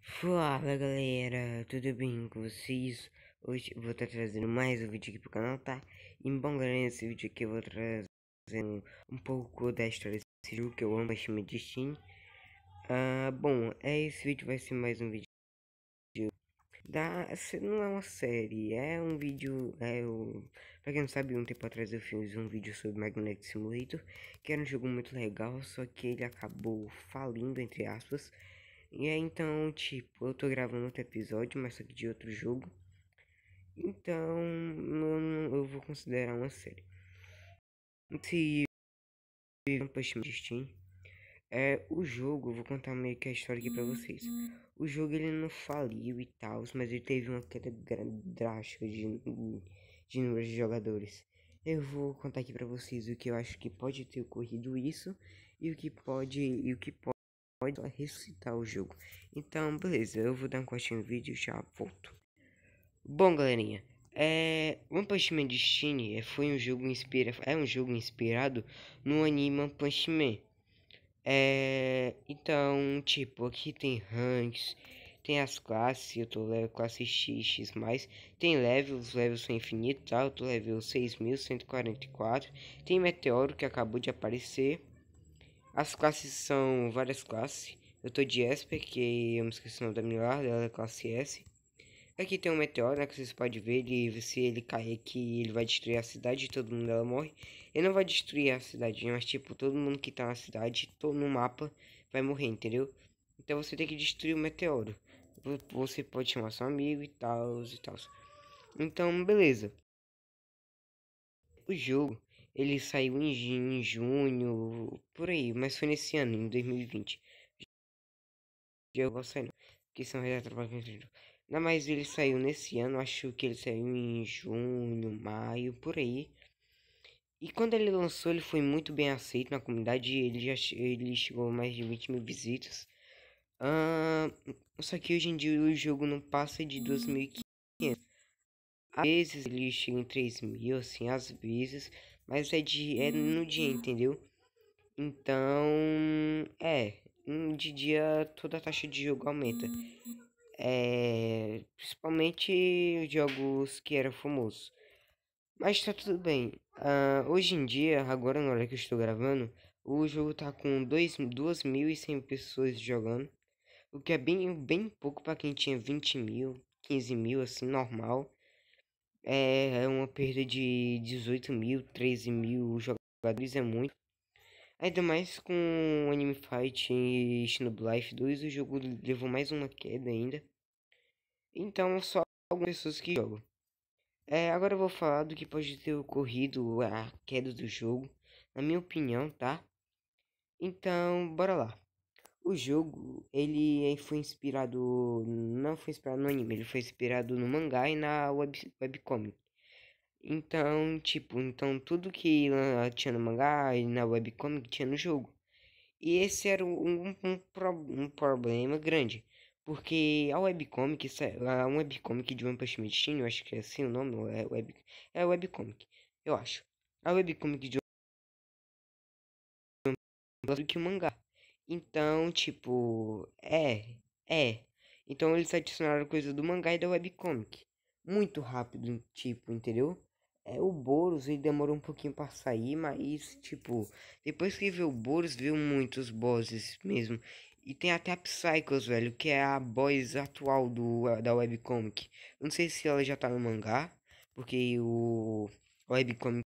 Fala galera, tudo bem com vocês? Hoje eu vou estar trazendo mais um vídeo aqui pro canal, tá? E bom galera, nesse vídeo aqui eu vou trazer um pouco da história desse jogo que eu amo, chama de Steam. Bom, esse vídeo vai ser mais um vídeo não é uma série, é um vídeo, pra quem não sabe, um tempo atrás eu fiz um vídeo sobre Magnetic Simulator, que era um jogo muito legal, só que ele acabou falindo, entre aspas. E aí, então, tipo, eu tô gravando outro episódio, mas só que de outro jogo. Então, eu vou considerar uma série. Se um Push de Steam, o jogo, eu vou contar meio que a história aqui pra vocês. O jogo ele não faliu e tal, mas ele teve uma queda drástica de número de jogadores. Eu vou contar aqui pra vocês o que eu acho que pode ter ocorrido isso e o que pode ressuscitar o jogo. Então, beleza, eu vou dar um corte no vídeo e já volto. Bom, galerinha, One Punch Man Destiny é um jogo inspirado no anime One Punch Man. Então, tipo, aqui tem ranks, tem as classes, eu tô level classe X, mais, tem levels, os levels são infinitos, tá? Eu tô level 6144, tem meteoro que acabou de aparecer. As classes são várias classes. Eu tô de Esper, que eu me esqueci o nome da melhor, ela é classe S. Aqui tem um meteoro, né, que vocês podem ver, se ele cair aqui, ele vai destruir a cidade e todo mundo ela morre. Ele não vai destruir a cidade, mas tipo, todo mundo que tá na cidade, todo no mapa, vai morrer, entendeu? Então você tem que destruir o meteoro. Você pode chamar seu amigo e tal, e tal. Então, beleza. O jogo, ele saiu em junho, por aí, mas foi nesse ano, em 2020. Eu vou sair, não, que são retrocompatibilidade. Não, mas ele saiu nesse ano, acho que ele saiu em junho, maio, por aí. E quando ele lançou, ele foi muito bem aceito na comunidade. Ele chegou a mais de 20 mil visitas. Ah, só que hoje em dia o jogo não passa de 2.500. Às vezes ele chega em 3.000, assim, às vezes. Mas é no dia, entendeu? Então, de dia toda a taxa de jogo aumenta. Principalmente jogos que eram famosos. Mas tá tudo bem. Hoje em dia, agora na hora que eu estou gravando, o jogo tá com 2.100 pessoas jogando. O que é bem pouco para quem tinha 20 mil, 15 mil, assim, normal. É uma perda de 18 mil, 13 mil jogadores, é muito. Ainda mais com Anime Fight e Xenoblade 2, o jogo levou mais uma queda ainda. Então, só algumas pessoas que jogam. Agora eu vou falar do que pode ter ocorrido a queda do jogo, na minha opinião, tá? Então, bora lá. O jogo, ele foi inspirado, não foi inspirado no anime, ele foi inspirado no mangá e na webcomic. Então, tipo, então tudo que tinha no mangá e na webcomic tinha no jogo. E esse era um problema grande. Porque a webcomic de One Punch Man Destiny, eu acho que é assim o nome, ou é webcomic, eu acho. A webcomic de do que o mangá. Então, tipo, é. Então eles adicionaram coisa do mangá e da webcomic. Muito rápido, tipo, entendeu? O Boros, ele demorou um pouquinho pra sair, mas, tipo, depois que veio o Boros, veio muitos bosses mesmo. E tem até a Psychos, velho, que é a boss atual da webcomic. Eu não sei se ela já tá no mangá, porque a webcomic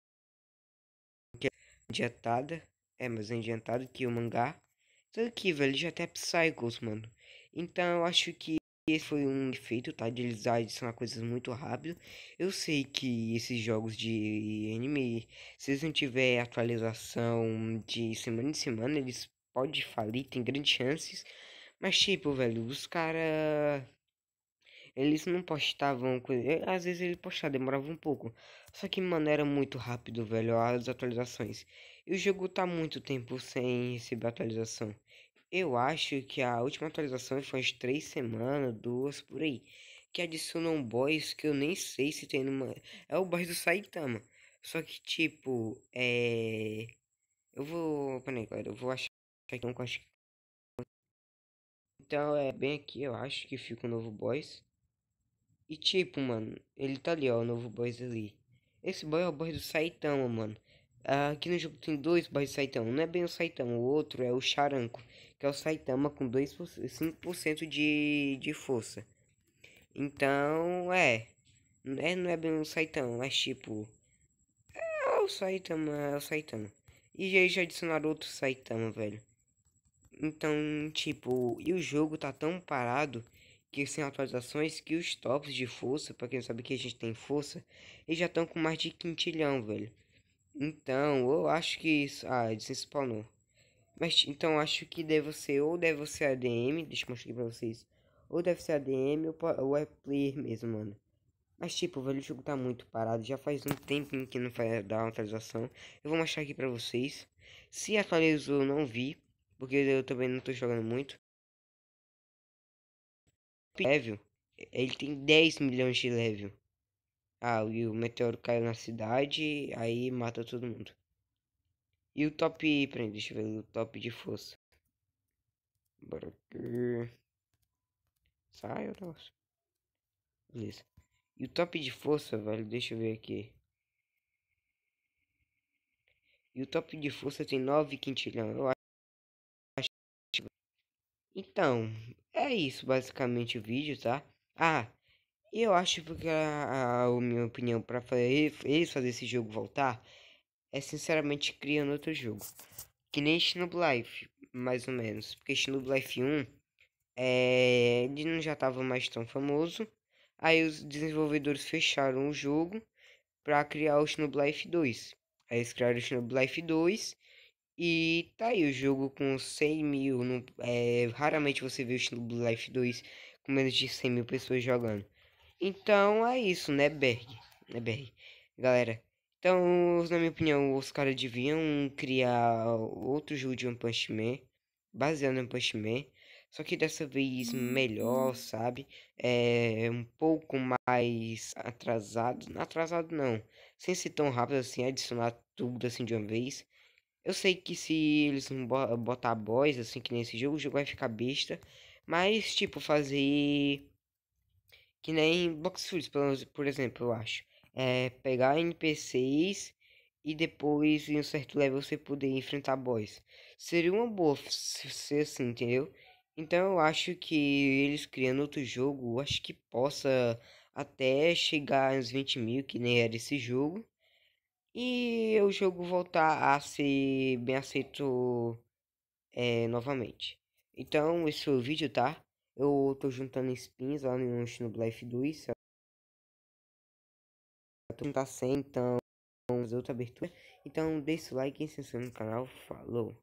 é adiantada, mais adiantado que o mangá. Isso aqui, velho, já até Psychos, mano. Então, eu acho que esse foi um efeito, tá? De eles adicionar coisas muito rápido. Eu sei que esses jogos de anime, se eles não tiver atualização de semana em semana, eles podem falir, tem grandes chances. Mas, tipo, velho, os caras. Eles não postavam coisa. Às vezes ele postava, demorava um pouco. Só que, mano, era muito rápido, velho, as atualizações. E o jogo tá muito tempo sem receber atualização. Eu acho que a última atualização foi umas 3 semanas, duas por aí. Que adicionam boys que eu nem sei se tem numa. É o boss do Saitama. Só que, tipo, Eu vou. Peraí, galera, eu vou achar aqui um que eu acho. Então é bem aqui, eu acho que fica o novo boss. E tipo, mano, ele tá ali, ó, o novo boss ali. Esse boy é o boy do Saitama, mano. Aqui no jogo tem dois boys do Saitama. Não é bem o Saitama, o outro é o Charanko, que é o Saitama com 5% de força. Então, não é bem o Saitama, mas tipo, é o Saitama, é o Saitama. E aí já adicionaram outro Saitama, velho. Então, tipo, e o jogo tá tão parado que sem atualizações que os tops de força, pra quem não sabe que a gente tem força, eles já estão com mais de quintilhão, velho. Então, eu acho que isso. Ah, desespawnou. Mas então acho que deve ser, ou deve ser ADM, deixa eu mostrar aqui pra vocês. Ou deve ser ADM ou é player mesmo, mano. Mas tipo, velho, o jogo tá muito parado. Já faz um tempinho que não vai dar uma atualização. Eu vou mostrar aqui pra vocês. Se atualizou, eu não vi. Porque eu também não tô jogando muito. Level, ele tem 10 milhões de level. Ah, e o meteoro caiu na cidade, aí mata todo mundo. E o top, peraí, deixa eu ver o top de força. Bora aqui. Sai, nossa. Beleza. E o top de força, velho, deixa eu ver aqui. E o top de força tem 9 quintilhão, eu acho. Então, é isso basicamente o vídeo, tá? Ah, e eu acho que a minha opinião pra eles fazer esse jogo voltar é sinceramente criando outro jogo. Que nem Shinobi Life, mais ou menos. Porque Shinobi Life 1, ele não já estava mais tão famoso. Aí os desenvolvedores fecharam o jogo para criar o Shinobi Life 2. Aí eles criaram o Shinobi Life 2 e tá aí o jogo com 100 mil. Raramente você vê o Shinobi Life 2 com menos de 100 mil pessoas jogando. Então é isso, né, Berg? Né, Berg? Galera, então, na minha opinião, os caras deviam criar outro jogo de One Punch Man, baseado em One Punch Man, só que dessa vez melhor, sabe? É um pouco mais atrasado, não atrasado não, sem ser tão rápido assim, adicionar tudo assim de uma vez. Eu sei que se eles não botar boss assim que nesse jogo, o jogo vai ficar besta, mas tipo, fazer que nem Box Fruits, por exemplo, eu acho. É pegar NPCs e depois em um certo level você poder enfrentar boss. Seria uma boa ser assim, entendeu? Então eu acho que eles criando outro jogo, eu acho que possa até chegar uns 20 mil, que nem era esse jogo. E o jogo voltar a ser bem aceito novamente. Então esse foi o vídeo, tá? Eu tô juntando spins lá no Xenoblade 2. Não tá sem, então, fazer outra abertura. Então, deixa o like e se inscreva no canal. Falou!